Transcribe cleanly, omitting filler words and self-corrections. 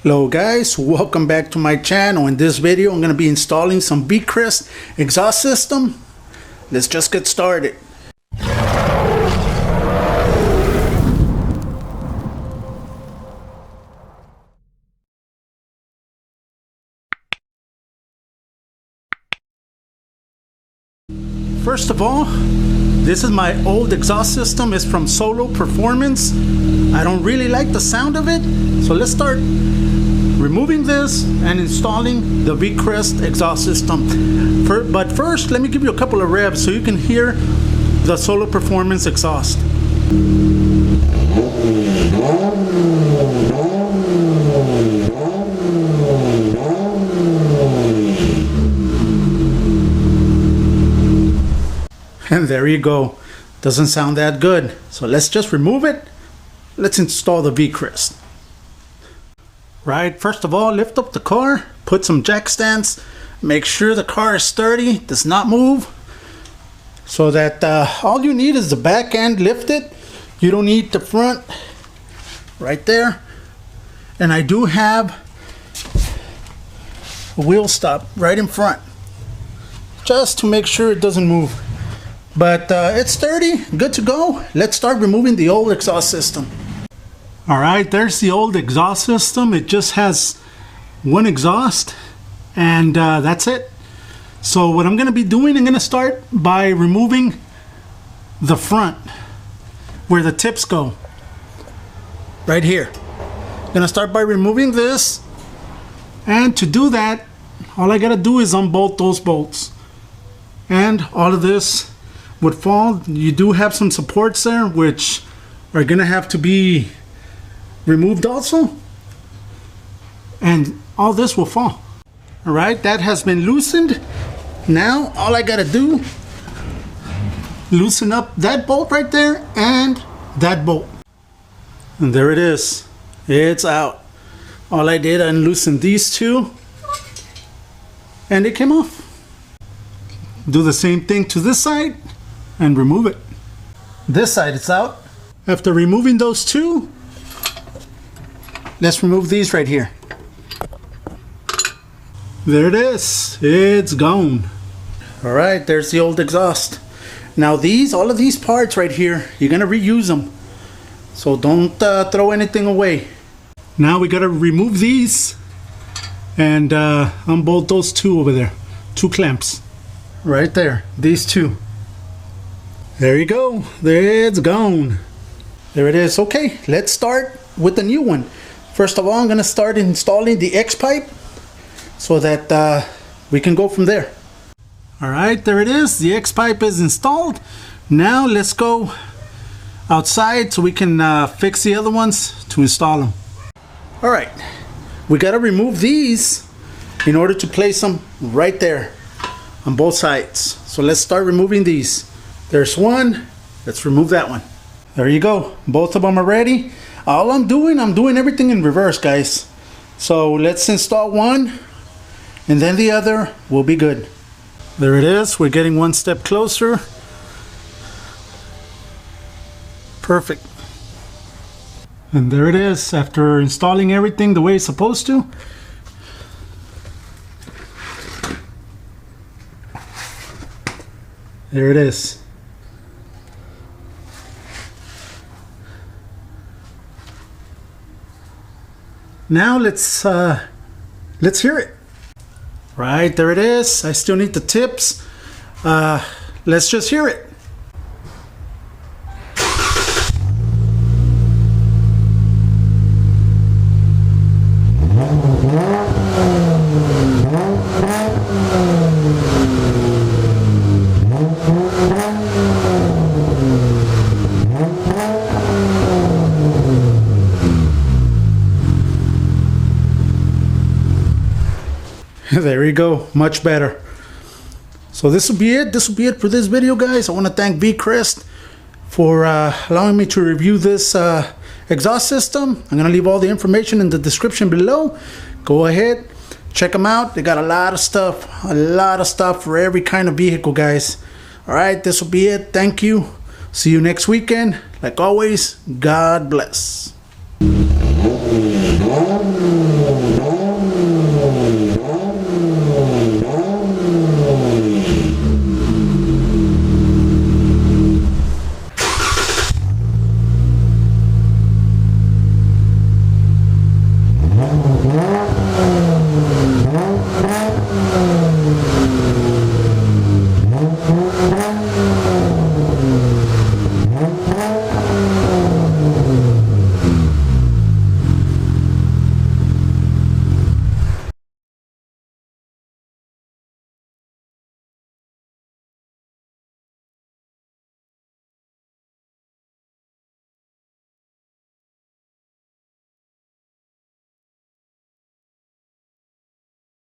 Hello guys, welcome back to my channel. In this video I'm going to be installing some Vicrez exhaust system. Let's just get started. First of all, this is my old exhaust system. It's from Vicrez Performance. I don't really like the sound of it, so let's start removing this and installing the Vicrez exhaust system. But first, let me give you a couple of revs so you can hear the Vicrez Performance exhaust. And there you go. Doesn't sound that good. So let's just remove it. Let's install the Vicrez. Right, first of all, lift up the car, put some jack stands, make sure the car is sturdy, does not move, so that all you need is the back end lifted. You don't need the front. Right there. And I do have a wheel stop right in front, just to make sure it doesn't move. But it's sturdy, good to go. Let's start removing the old exhaust system. Alright, there's the old exhaust system. It just has one exhaust, and that's it. So what I'm going to be doing, I'm going to start by removing the front, where the tips go. Right here. I'm going to start by removing this, and to do that, all I got to do is unbolt those bolts. And all of this would fall. You do have some supports there which are gonna have to be removed also, and all this will fall. All right, that has been loosened. Now all I gotta do, loosen up that bolt right there and that bolt, and there it is. It's out. All I did, I loosened these two and it came off. Do the same thing to this side and remove it. This side is out. After removing those two, let's remove these right here. There it is. It's gone. All right, there's the old exhaust. Now all of these parts right here, you're gonna reuse them, so don't throw anything away. Now we gotta remove these and unbolt those two over there, two clamps right there, these two. There you go. There, it's gone. There it is. Okay, let's start with the new one. First of all, I'm going to start installing the X pipe so that we can go from there. All right, there it is. The X pipe is installed. Now let's go outside so we can fix the other ones to install them. All right, we got to remove these in order to place them right there on both sides. So let's start removing these. There's one. Let's remove that one. There you go. Both of them are ready. All I'm doing everything in reverse, guys. So let's install one and then the other will be good. There it is. We're getting one step closer. Perfect. And there it is. After installing everything the way it's supposed to. There it is. Now let's hear it. Right, there it is. I still need the tips. Let's just hear it. There you go, much better. So this will be it. This will be it for this video, guys. I want to thank Vicrez for allowing me to review this exhaust system. I'm going to leave all the information in the description below. Go ahead, check them out. They got a lot of stuff for every kind of vehicle, guys. All right, this will be it. Thank you. See you next weekend. Like always, God bless.